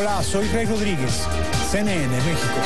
Hola, soy Rey Rodríguez, CNN, México.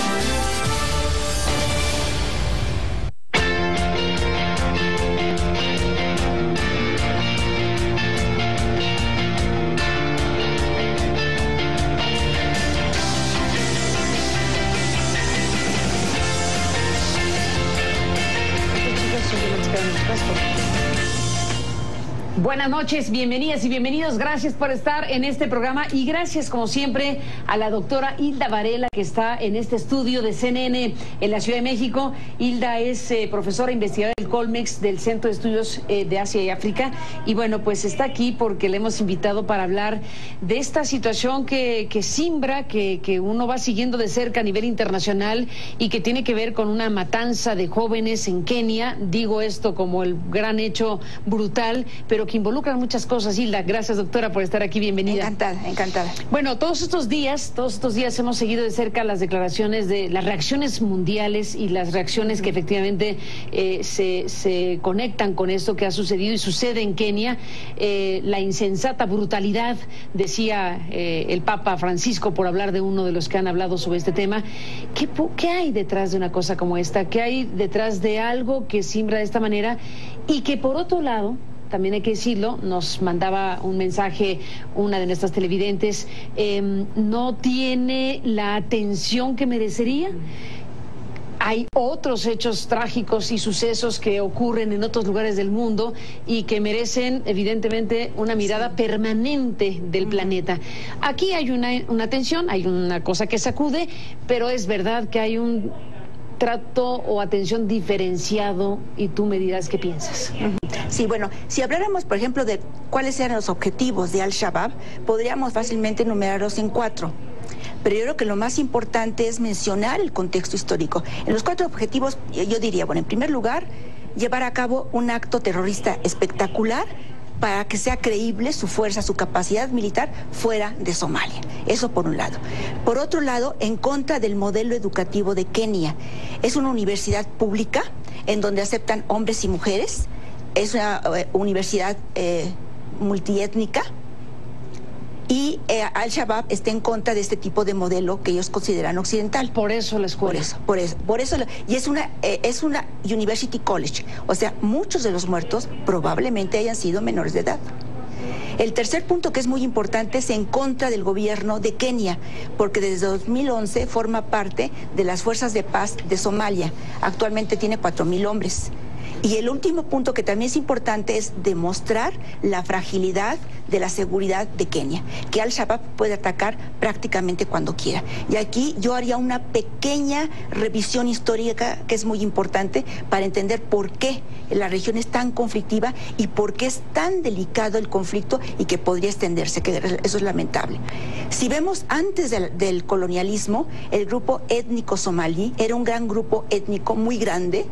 Buenas noches, bienvenidas y bienvenidos. Gracias por estar en este programa y gracias, como siempre, a la doctora Hilda Varela, que está en este estudio de CNN en la Ciudad de México. Hilda es profesora investigadora del Colmex, del Centro de Estudios de Asia y África. Y bueno, pues está aquí porque le hemos invitado para hablar de esta situación que simbra, que uno va siguiendo de cerca a nivel internacional y que tiene que ver con una matanza de jóvenes en Kenia. Digo esto como el gran hecho brutal, pero que involucran muchas cosas. Hilda, gracias, doctora, por estar aquí, bienvenida. Encantada, encantada. Bueno, todos estos días hemos seguido de cerca las declaraciones de las reacciones mundiales y las reacciones que efectivamente se conectan con esto que ha sucedido y sucede en Kenia. La insensata brutalidad, decía el Papa Francisco, por hablar de uno de los que han hablado sobre este tema. ¿Qué hay detrás de una cosa como esta? ¿Qué hay detrás de algo que simbra de esta manera? Y que por otro lado, también hay que decirlo, nos mandaba un mensaje una de nuestras televidentes, no tiene la atención que merecería. Hay otros hechos trágicos y sucesos que ocurren en otros lugares del mundo y que merecen, evidentemente, una mirada permanente del planeta. Aquí hay una tensión, hay una cosa que sacude, pero es verdad que hay un trato o atención diferenciado y tú me dirás qué piensas. Sí, bueno, si habláramos, por ejemplo, de cuáles eran los objetivos de Al-Shabaab, podríamos fácilmente enumerarlos en 4. Pero yo creo que lo más importante es mencionar el contexto histórico. En los 4 objetivos, yo diría, bueno, en primer lugar, llevar a cabo un acto terrorista espectacular para que sea creíble su fuerza, su capacidad militar fuera de Somalia. Eso por un lado. Por otro lado, en contra del modelo educativo de Kenia. Es una universidad pública en donde aceptan hombres y mujeres. Es una universidad multiétnica. Y Al-Shabaab está en contra de este tipo de modelo que ellos consideran occidental. Por eso la escuela. Por eso. Y es una University College. O sea, muchos de los muertos probablemente hayan sido menores de edad. El tercer punto, que es muy importante, es en contra del gobierno de Kenia, porque desde 2011 forma parte de las fuerzas de paz de Somalia. Actualmente tiene 4,000 hombres. Y el último punto, que también es importante, es demostrar la fragilidad de la seguridad de Kenia, que Al-Shabaab puede atacar prácticamente cuando quiera. Y aquí yo haría una pequeña revisión histórica que es muy importante para entender por qué la región es tan conflictiva y por qué es tan delicado el conflicto y que podría extenderse, que eso es lamentable. Si vemos antes del colonialismo, el grupo étnico somalí era un gran grupo étnico muy grande,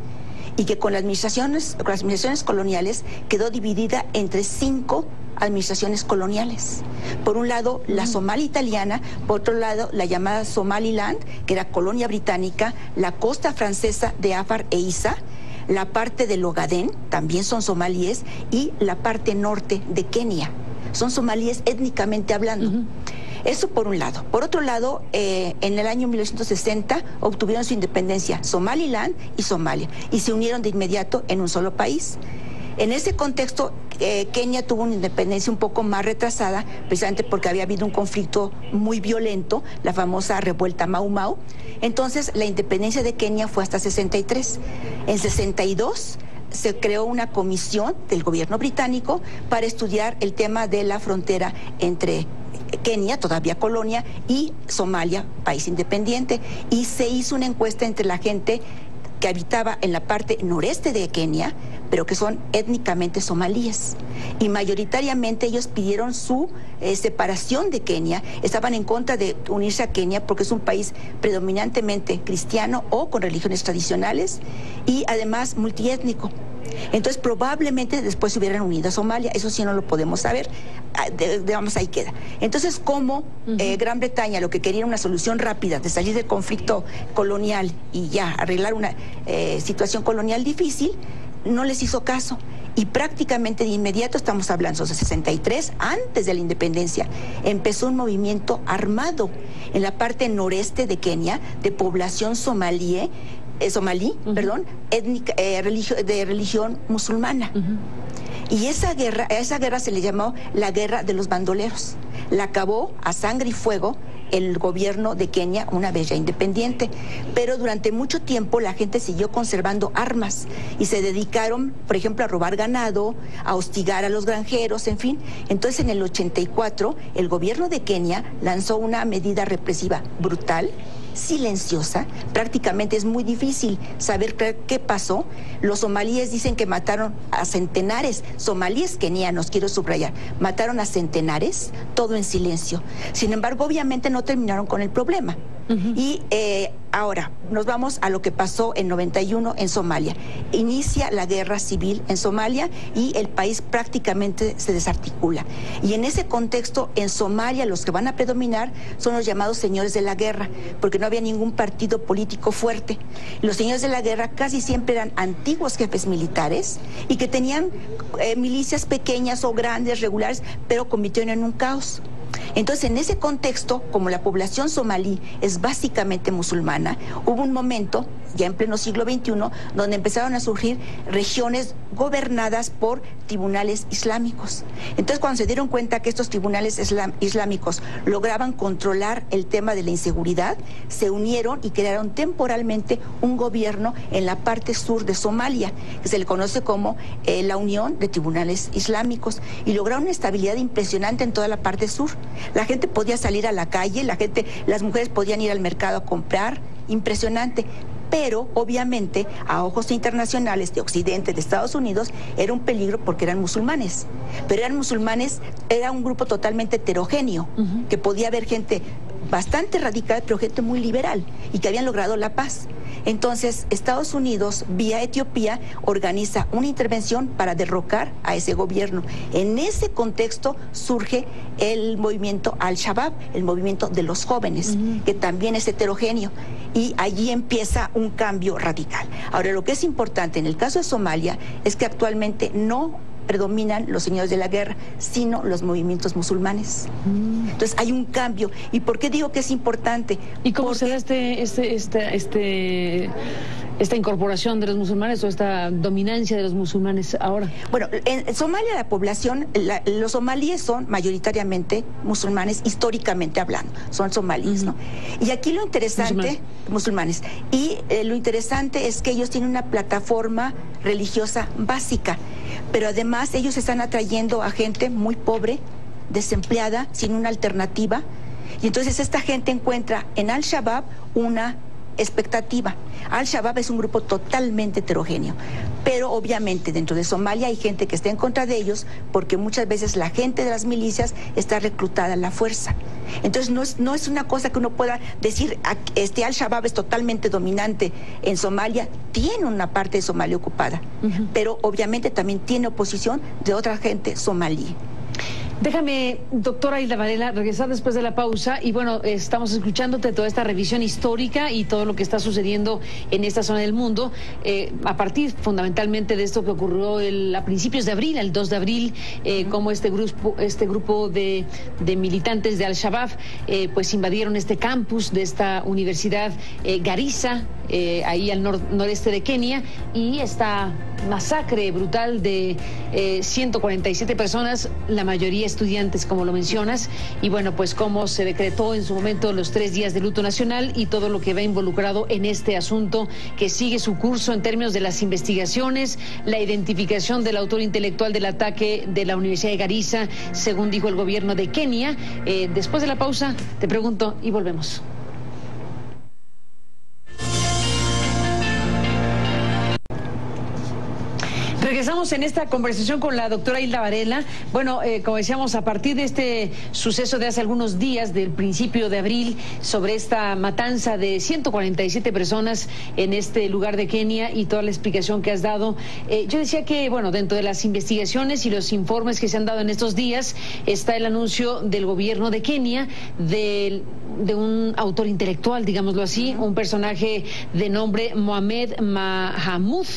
y que con las administraciones coloniales quedó dividida entre 5 administraciones coloniales. Por un lado, la Somalia italiana, por otro lado, la llamada Somaliland, que era colonia británica, la costa francesa de Afar e Isa, la parte del Ogadén, también son somalíes, y la parte norte de Kenia. Son somalíes étnicamente hablando. Eso por un lado. Por otro lado, en el año 1960 obtuvieron su independencia Somaliland y Somalia, y se unieron de inmediato en un solo país. En ese contexto, Kenia tuvo una independencia un poco más retrasada, precisamente porque había habido un conflicto muy violento, la famosa revuelta Mau Mau. Entonces, la independencia de Kenia fue hasta 63. En 62 se creó una comisión del gobierno británico para estudiar el tema de la frontera entre Kenia, todavía colonia, y Somalia, país independiente, y se hizo una encuesta entre la gente que habitaba en la parte noreste de Kenia, pero que son étnicamente somalíes. Y mayoritariamente ellos pidieron su separación de Kenia, estaban en contra de unirse a Kenia porque es un país predominantemente cristiano o con religiones tradicionales y además multiétnico. Entonces probablemente después se hubieran unido a Somalia, eso sí no lo podemos saber, digamos ahí queda. Entonces como Gran Bretaña lo que quería era una solución rápida de salir del conflicto colonial y ya arreglar una situación colonial difícil, no les hizo caso Y prácticamente de inmediato, estamos hablando de 63, antes de la independencia, empezó un movimiento armado en la parte noreste de Kenia, de población somalí, étnica, de religión musulmana. Y a esa guerra se le llamó la guerra de los bandoleros. La acabó a sangre y fuego el gobierno de Kenia una vez ya independiente, pero durante mucho tiempo la gente siguió conservando armas y se dedicaron, por ejemplo, a robar ganado, a hostigar a los granjeros, en fin. Entonces, en el 84, el gobierno de Kenia lanzó una medida represiva brutal, silenciosa. Prácticamente es muy difícil saber qué pasó. Los somalíes dicen que mataron a centenares, somalíes kenianos, quiero subrayar, mataron a centenares, todo en silencio. Sin embargo, obviamente no terminaron con el problema. Y ahora nos vamos a lo que pasó en 91 en Somalia. Inicia la guerra civil en Somalia y el país prácticamente se desarticula. Y en ese contexto, en Somalia, los que van a predominar son los llamados señores de la guerra, porque no había ningún partido político fuerte. Los señores de la guerra casi siempre eran antiguos jefes militares y que tenían milicias pequeñas o grandes, regulares, pero convirtieron en un caos. Entonces, en ese contexto, como la población somalí es básicamente musulmana, hubo un momento, ya en pleno siglo XXI, donde empezaron a surgir regiones gobernadas por tribunales islámicos. Entonces, cuando se dieron cuenta que estos tribunales islámicos lograban controlar el tema de la inseguridad, se unieron y crearon temporalmente un gobierno en la parte sur de Somalia, que se le conoce como la Unión de Tribunales Islámicos, y lograron una estabilidad impresionante en toda la parte sur. La gente podía salir a la calle, las mujeres podían ir al mercado a comprar, impresionante. Pero obviamente a ojos internacionales de Occidente, de Estados Unidos, era un peligro porque eran musulmanes. Pero eran musulmanes, era un grupo totalmente heterogéneo, que podía haber gente bastante radical, pero gente muy liberal, y que habían logrado la paz. Entonces, Estados Unidos, vía Etiopía, organiza una intervención para derrocar a ese gobierno. En ese contexto surge el movimiento Al-Shabaab, el movimiento de los jóvenes, que también es heterogéneo, y allí empieza un cambio radical. Ahora, lo que es importante en el caso de Somalia es que actualmente no predominan los señores de la guerra, sino los movimientos musulmanes. Entonces hay un cambio. ¿Y por qué digo que es importante? ¿Y cómo se da esta incorporación de los musulmanes o esta dominancia de los musulmanes ahora? Bueno, en Somalia la población, los somalíes son mayoritariamente musulmanes, históricamente hablando, son somalíes, ¿no? Y aquí lo interesante, musulmanes, y lo interesante es que ellos tienen una plataforma religiosa básica, pero además ellos están atrayendo a gente muy pobre, desempleada, sin una alternativa, y entonces esta gente encuentra en Al-Shabaab una expectativa. Al-Shabaab es un grupo totalmente heterogéneo, pero obviamente dentro de Somalia hay gente que está en contra de ellos, porque muchas veces la gente de las milicias está reclutada a la fuerza. Entonces no es una cosa que uno pueda decir, Al-Shabaab es totalmente dominante en Somalia. Tiene una parte de Somalia ocupada, pero obviamente también tiene oposición de otra gente somalí. Déjame, doctora Hilda Varela, regresar después de la pausa. Y bueno, estamos escuchándote toda esta revisión histórica y todo lo que está sucediendo en esta zona del mundo, a partir fundamentalmente de esto que ocurrió a principios de abril, el 2 de abril, como este grupo de militantes de Al-Shabaab pues invadieron este campus de esta universidad Garissa, ahí al noreste de Kenia, y esta masacre brutal de 147 personas, la mayoría estudiantes, como lo mencionas, y bueno, pues cómo se decretó en su momento los 3 días de luto nacional y todo lo que va involucrado en este asunto que sigue su curso en términos de las investigaciones, la identificación del autor intelectual del ataque de la Universidad de Garissa, según dijo el gobierno de Kenia. Después de la pausa, te pregunto y volvemos. Regresamos en esta conversación con la doctora Hilda Varela. Bueno, como decíamos, a partir de este suceso de hace algunos días, del principio de abril, sobre esta matanza de 147 personas en este lugar de Kenia y toda la explicación que has dado, yo decía que, bueno, dentro de las investigaciones y los informes que se han dado en estos días, está el anuncio del gobierno de Kenia de un autor intelectual, digámoslo así, un personaje de nombre Mohamed Mahamud,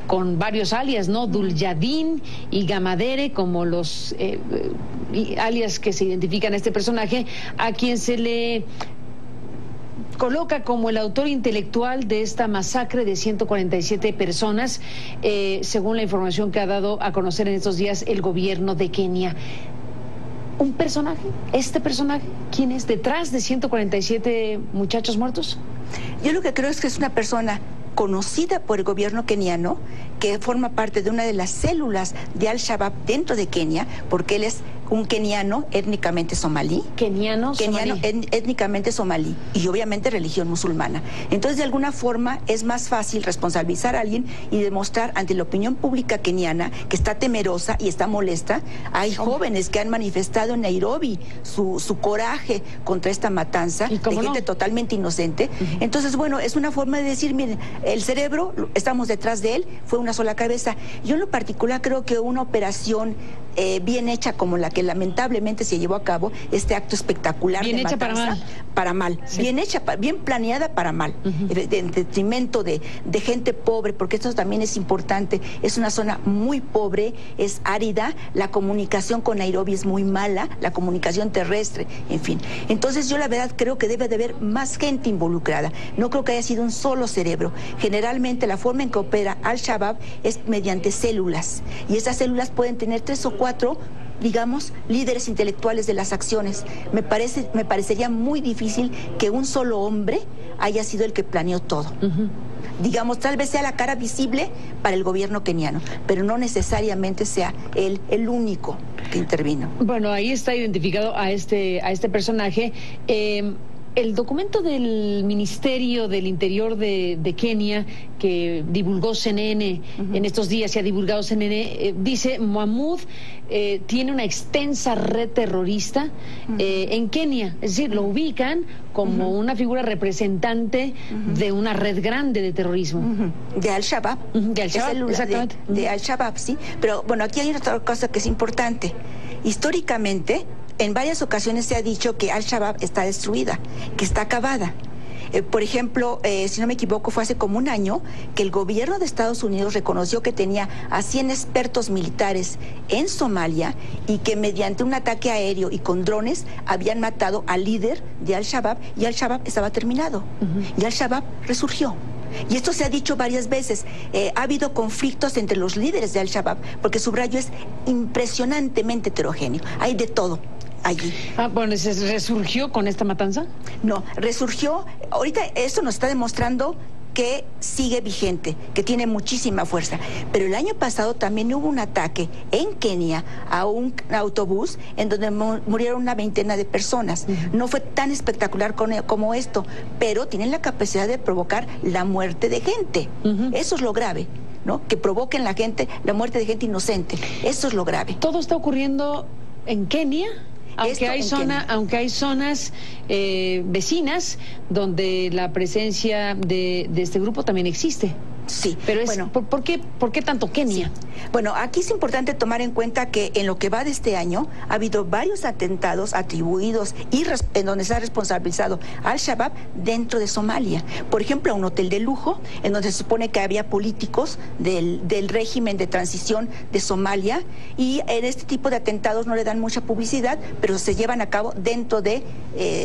con varios alias, ¿no? Dulyadin y Gamadere, como los alias que se identifican a este personaje, a quien se le coloca como el autor intelectual de esta masacre de 147 personas, según la información que ha dado a conocer en estos días el gobierno de Kenia. ¿Un personaje? ¿Este personaje? ¿Quién es detrás de 147 muchachos muertos? Yo lo que creo es que es una persona conocida por el gobierno keniano, que forma parte de una de las células de Al-Shabaab dentro de Kenia, porque él es un keniano étnicamente somalí. Keniano Étnicamente somalí y obviamente religión musulmana. Entonces, de alguna forma, es más fácil responsabilizar a alguien y demostrar ante la opinión pública keniana que está temerosa y está molesta. Hay jóvenes que han manifestado en Nairobi su coraje contra esta matanza de gente totalmente inocente. Entonces, bueno, es una forma de decir, miren, el cerebro, estamos detrás de él, fue una sola cabeza. Yo en lo particular creo que una operación bien hecha como la que lamentablemente se llevó a cabo, este acto espectacular bien de hecha matanza, para mal, sí. Bien hecha, bien planeada para mal, en detrimento de gente pobre, porque esto también es importante. Es una zona muy pobre, es árida, la comunicación con Nairobi es muy mala, la comunicación terrestre, en fin. Entonces yo la verdad creo que debe de haber más gente involucrada. No creo que haya sido un solo cerebro. Generalmente la forma en que opera Al-Shabaab es mediante células, y esas células pueden tener 3 o 4, digamos, líderes intelectuales de las acciones. Me parecería muy difícil que un solo hombre haya sido el que planeó todo. Digamos, tal vez sea la cara visible para el gobierno keniano, pero no necesariamente sea él el único que intervino. Bueno, ahí está identificado a este personaje. El documento del Ministerio del Interior de Kenia, que divulgó CNN en estos días, se ha divulgado CNN, dice: Mohamud tiene una extensa red terrorista en Kenia. Es decir, lo ubican como una figura representante de una red grande de terrorismo. De Al-Shabaab. De Al-Shabaab, exactamente. De Al-Shabaab, sí. Pero bueno, aquí hay otra cosa que es importante. Históricamente, en varias ocasiones se ha dicho que Al-Shabaab está destruida, que está acabada. Por ejemplo, si no me equivoco, fue hace como un año que el gobierno de Estados Unidos reconoció que tenía a 100 expertos militares en Somalia y que mediante un ataque aéreo y con drones habían matado al líder de Al-Shabaab, y Al-Shabaab estaba terminado. Y Al-Shabaab resurgió. Y esto se ha dicho varias veces. Ha habido conflictos entre los líderes de Al-Shabaab, porque su rayo es impresionantemente heterogéneo. Hay de todo allí. Bueno, ¿se resurgió con esta matanza? No, resurgió. Ahorita esto nos está demostrando que sigue vigente, que tiene muchísima fuerza. Pero el año pasado también hubo un ataque en Kenia a un autobús en donde murieron una veintena de personas. No fue tan espectacular como esto, pero tienen la capacidad de provocar la muerte de gente. Eso es lo grave, ¿no? Que provoquen la muerte de gente inocente. Eso es lo grave. ¿Todo está ocurriendo en Kenia? Aunque hay zonas vecinas donde la presencia de este grupo también existe. Sí. Pero ¿por qué tanto Kenia? Sí. Bueno, aquí es importante tomar en cuenta que en lo que va de este año ha habido varios atentados atribuidos y en donde se ha responsabilizado Al-Shabaab dentro de Somalia. Por ejemplo, a un hotel de lujo en donde se supone que había políticos del régimen de transición de Somalia, y en este tipo de atentados no le dan mucha publicidad, pero se llevan a cabo dentro de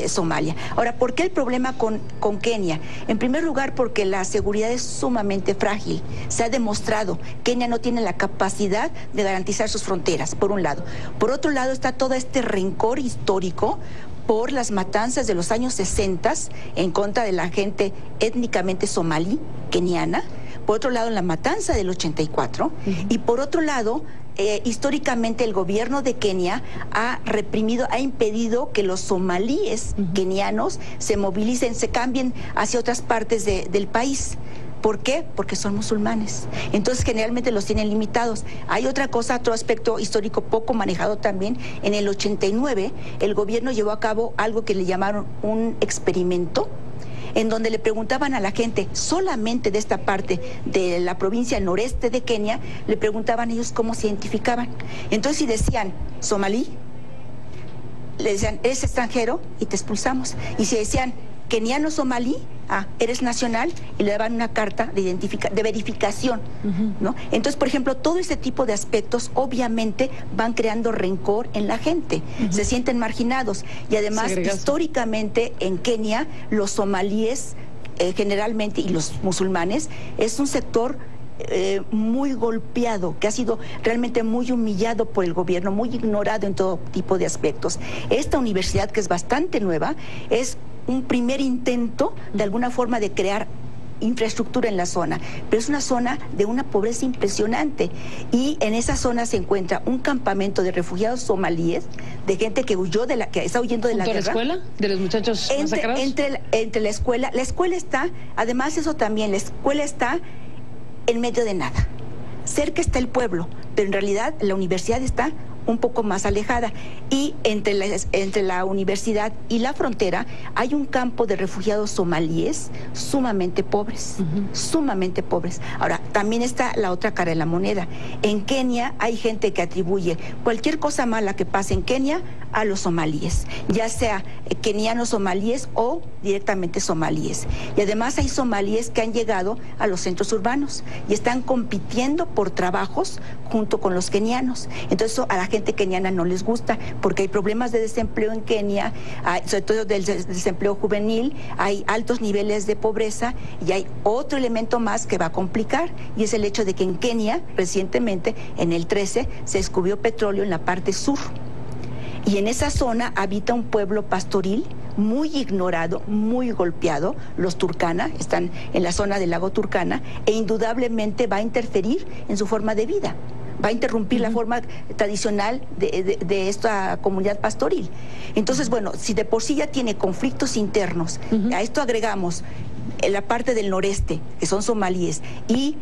Somalia. Ahora, ¿por qué el problema con Kenia? En primer lugar, porque la seguridad es sumamente frágil. Se ha demostrado, Kenia no tiene la capacidad de garantizar sus fronteras, por un lado. Por otro lado, está todo este rencor histórico por las matanzas de los años 60 en contra de la gente étnicamente somalí, keniana. Por otro lado, la matanza del 84. Y por otro lado, históricamente el gobierno de Kenia ha impedido que los somalíes kenianos se movilicen, se cambien hacia otras partes del país. ¿Por qué? Porque son musulmanes. Entonces, generalmente los tienen limitados. Hay otro aspecto histórico poco manejado también. En el 89, el gobierno llevó a cabo algo que le llamaron un experimento, en donde le preguntaban a la gente solamente de esta parte de la provincia noreste de Kenia, le preguntaban a ellos cómo se identificaban. Entonces, si decían somalí, le decían, eres extranjero y te expulsamos. Y si decían, keniano somalí, eres nacional, y le daban una carta de verificación, ¿no? Entonces, por ejemplo, todo este tipo de aspectos obviamente van creando rencor en la gente, se sienten marginados, y además históricamente en Kenia los somalíes generalmente, y los musulmanes, es un sector muy golpeado, que ha sido realmente muy humillado por el gobierno, muy ignorado en todo tipo de aspectos. Esta universidad, que es bastante nueva, es un primer intento de alguna forma de crear infraestructura en la zona, pero es una zona de una pobreza impresionante, y en esa zona se encuentra un campamento de refugiados somalíes, de gente que está huyendo de la guerra. ¿La escuela? ¿De los muchachos masacrados? Entre la escuela está, además eso también, la escuela está en medio de nada. Cerca está el pueblo, pero en realidad la universidad está un poco más alejada, y entre la universidad y la frontera hay un campo de refugiados somalíes sumamente pobres, sumamente pobres. Ahora, también está la otra cara de la moneda. En Kenia hay gente que atribuye cualquier cosa mala que pase en Kenia a los somalíes, ya sea kenianos somalíes o directamente somalíes. Y además hay somalíes que han llegado a los centros urbanos y están compitiendo por trabajos junto con los kenianos. Entonces eso a la gente keniana no les gusta, porque hay problemas de desempleo en Kenia, sobre todo del desempleo juvenil, hay altos niveles de pobreza, y hay otro elemento más que va a complicar, y es el hecho de que en Kenia recientemente, en el 13, se descubrió petróleo en la parte sur. Y en esa zona habita un pueblo pastoril muy ignorado, muy golpeado. Los Turkana están en la zona del lago Turkana, e indudablemente va a interferir en su forma de vida. Va a interrumpir la forma tradicional de esta comunidad pastoril. Entonces, bueno, si de por sí ya tiene conflictos internos, a esto agregamos la parte del noreste, que son somalíes, y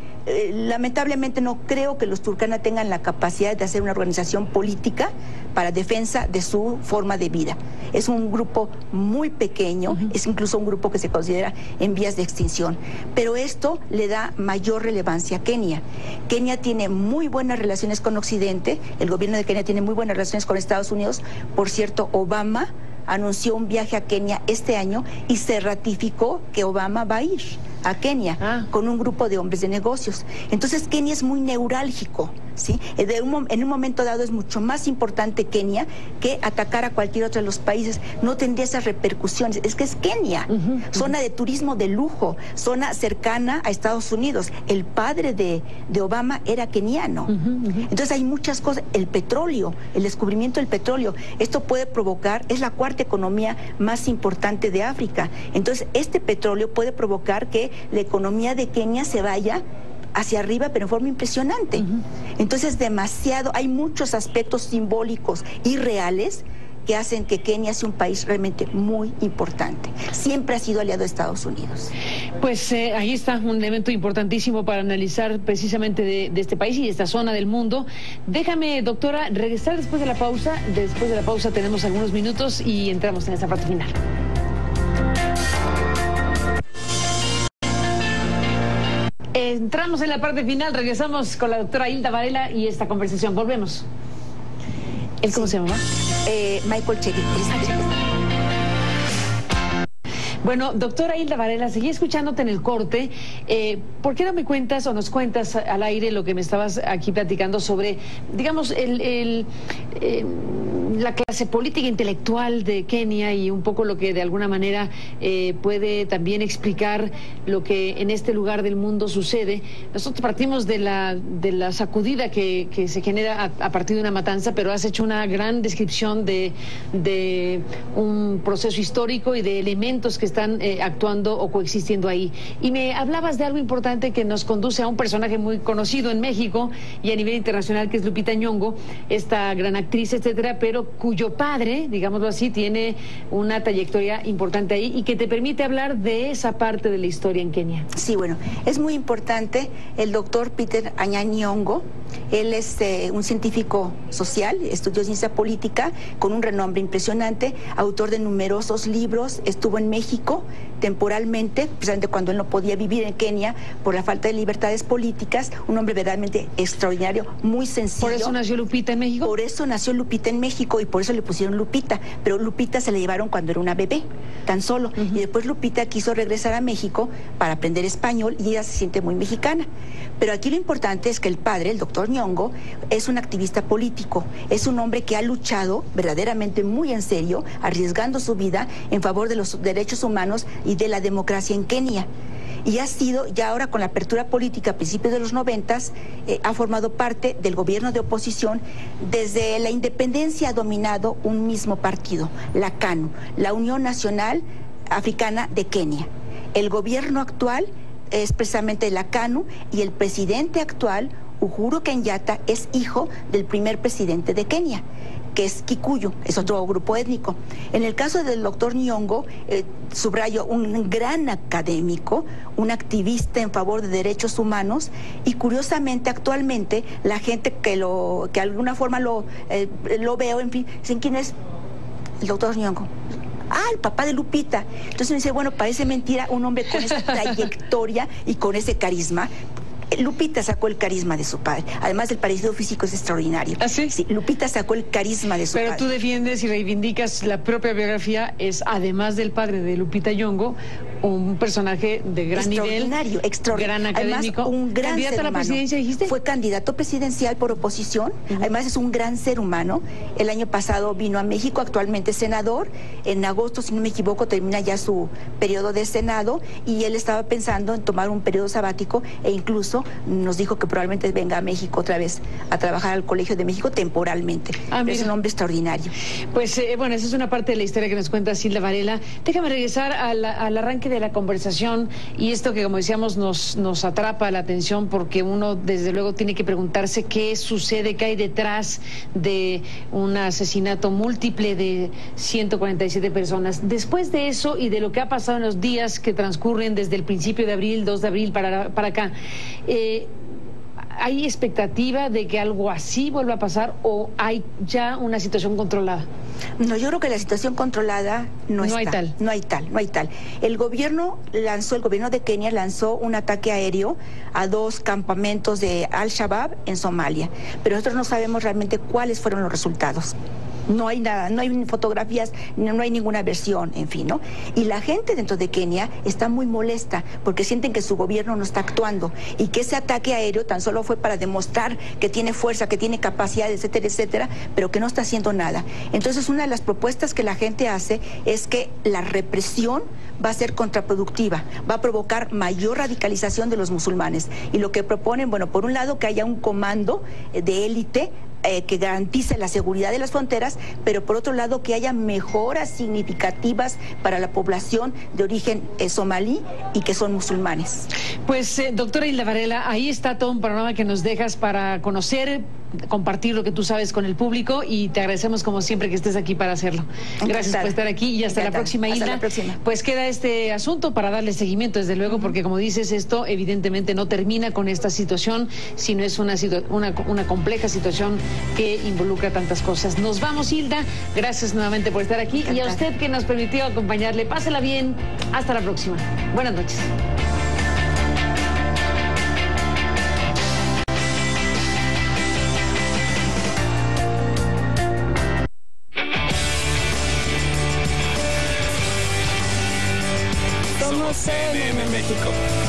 lamentablemente no creo que los Turkana tengan la capacidad de hacer una organización política para defensa de su forma de vida. Es un grupo muy pequeño, es incluso un grupo que se considera en vías de extinción, pero esto le da mayor relevancia a Kenia. Kenia tiene muy buenas relaciones con Occidente, el gobierno de Kenia tiene muy buenas relaciones con Estados Unidos. Por cierto, Obama anunció un viaje a Kenia este año y se ratificó que Obama va a ir a Kenia con un grupo de hombres de negocios. Entonces Kenia es muy neurálgico, ¿sí? En un momento dado es mucho más importante Kenia que atacar a cualquier otro de los países. No tendría esas repercusiones. Es que es Kenia, zona de turismo de lujo, zona cercana a Estados Unidos. El padre de Obama era keniano. Entonces hay muchas cosas. El petróleo, el descubrimiento del petróleo, esto puede provocar, es la cuarta economía más importante de África. Entonces este petróleo puede provocar que la economía de Kenia se vaya hacia arriba, pero en forma impresionante. Entonces hay muchos aspectos simbólicos y reales que hacen que Kenia sea un país realmente muy importante. Siempre ha sido aliado de Estados Unidos. Pues ahí está un elemento importantísimo para analizar precisamente de este país y de esta zona del mundo. Déjame, doctora, regresar después de la pausa. Después de la pausa tenemos algunos minutos y entramos en esa parte final. Entramos en la parte final, regresamos con la doctora Hilda Varela y esta conversación. Volvemos. ¿Cómo se llama? Michael Chegui. Bueno, doctora Hilda Varela, seguí escuchándote en el corte. ¿Por qué no me cuentas o nos cuentas al aire lo que me estabas aquí platicando sobre, digamos, la clase política intelectual de Kenia y un poco lo que de alguna manera puede también explicar lo que en este lugar del mundo sucede? Nosotros partimos de la sacudida que se genera a partir de una matanza, pero has hecho una gran descripción de un proceso histórico y de elementos que están actuando o coexistiendo ahí. Y me hablabas de algo importante que nos conduce a un personaje muy conocido en México y a nivel internacional, que es Lupita Nyong'o, esta gran actriz, etcétera, pero cuyo padre, digámoslo así, tiene una trayectoria importante ahí y que te permite hablar de esa parte de la historia en Kenia. Sí, bueno, es muy importante. El doctor Peter Anyang' Nyong'o, él es un científico social, estudió ciencia política con un renombre impresionante, autor de numerosos libros, estuvo en México temporalmente, precisamente cuando él no podía vivir en Kenia por la falta de libertades políticas, un hombre verdaderamente extraordinario, muy sencillo. ¿Por eso nació Lupita en México? Por eso nació Lupita en México. México y por eso le pusieron Lupita, pero Lupita se la llevaron cuando era una bebé, tan solo. Y después Lupita quiso regresar a México para aprender español y ella se siente muy mexicana. Pero aquí lo importante es que el padre, el doctor Nyong'o, es un activista político, es un hombre que ha luchado verdaderamente muy en serio, arriesgando su vida en favor de los derechos humanos y de la democracia en Kenia. Y ha sido, ya ahora con la apertura política a principios de los 90, ha formado parte del gobierno de oposición. Desde la independencia ha dominado un mismo partido, la KANU, la Unión Nacional Africana de Kenia. El gobierno actual es precisamente la KANU y el presidente actual, Uhuru Kenyatta, es hijo del primer presidente de Kenia, que es Kikuyu, es otro grupo étnico. En el caso del doctor Nyong'o, subrayo, un gran académico, un activista en favor de derechos humanos, y curiosamente actualmente la gente que de alguna forma lo veo, en fin, dicen, ¿quién es el doctor Nyong'o? Ah, el papá de Lupita. Entonces me dice, bueno, parece mentira un hombre con esa trayectoria y con ese carisma. Lupita sacó el carisma de su padre. Además, el parecido físico es extraordinario. ¿Ah, sí? Sí, Lupita sacó el carisma de su padre. Pero tú defiendes y reivindicas la propia biografía, es además del padre de Lupita Nyong'o, un personaje de gran nivel, extraordinario, gran académico. Además, un gran ¿candidato a la presidencia, dijiste? Fue candidato presidencial por oposición. Además, es un gran ser humano. El año pasado vino a México, actualmente es senador. En agosto, si no me equivoco, termina ya su periodo de Senado y él estaba pensando en tomar un periodo sabático e incluso nos dijo que probablemente venga a México otra vez a trabajar al Colegio de México temporalmente. Es un hombre extraordinario. Pues bueno, esa es una parte de la historia que nos cuenta Hilda Varela. Déjame regresar al arranque de la conversación y esto que, como decíamos, nos atrapa la atención porque uno desde luego tiene que preguntarse qué sucede, qué hay detrás de un asesinato múltiple de 147 personas. Después de eso y de lo que ha pasado en los días que transcurren desde el principio de abril, 2 de abril para acá, ¿hay expectativa de que algo así vuelva a pasar o hay ya una situación controlada? No, yo creo que la situación controlada no está. No hay tal. El gobierno de Kenia lanzó un ataque aéreo a 2 campamentos de Al-Shabaab en Somalia, pero nosotros no sabemos realmente cuáles fueron los resultados. No hay nada, no hay fotografías, no hay ninguna versión, en fin, ¿no? Y la gente dentro de Kenia está muy molesta porque sienten que su gobierno no está actuando y que ese ataque aéreo tan solo fue para demostrar que tiene fuerza, que tiene capacidad, etcétera, etcétera, pero que no está haciendo nada. Entonces, una de las propuestas que la gente hace es que la represión va a ser contraproductiva, va a provocar mayor radicalización de los musulmanes. Y lo que proponen, bueno, por un lado que haya un comando de élite que garantice la seguridad de las fronteras, pero por otro lado que haya mejoras significativas para la población de origen somalí y que son musulmanes. Pues doctora Hilda Varela, ahí está todo un panorama que nos dejas para conocer, compartir lo que tú sabes con el público y te agradecemos como siempre que estés aquí para hacerlo. Gracias por estar aquí y hasta la próxima, Hilda. Hasta la próxima. Pues queda este asunto para darle seguimiento, desde luego, porque como dices, esto evidentemente no termina con esta situación, sino es una compleja situación que involucra tantas cosas. Nos vamos, Hilda. Gracias nuevamente por estar aquí y a usted que nos permitió acompañarle. Pásela bien. Hasta la próxima. Buenas noches. Somos CNN México.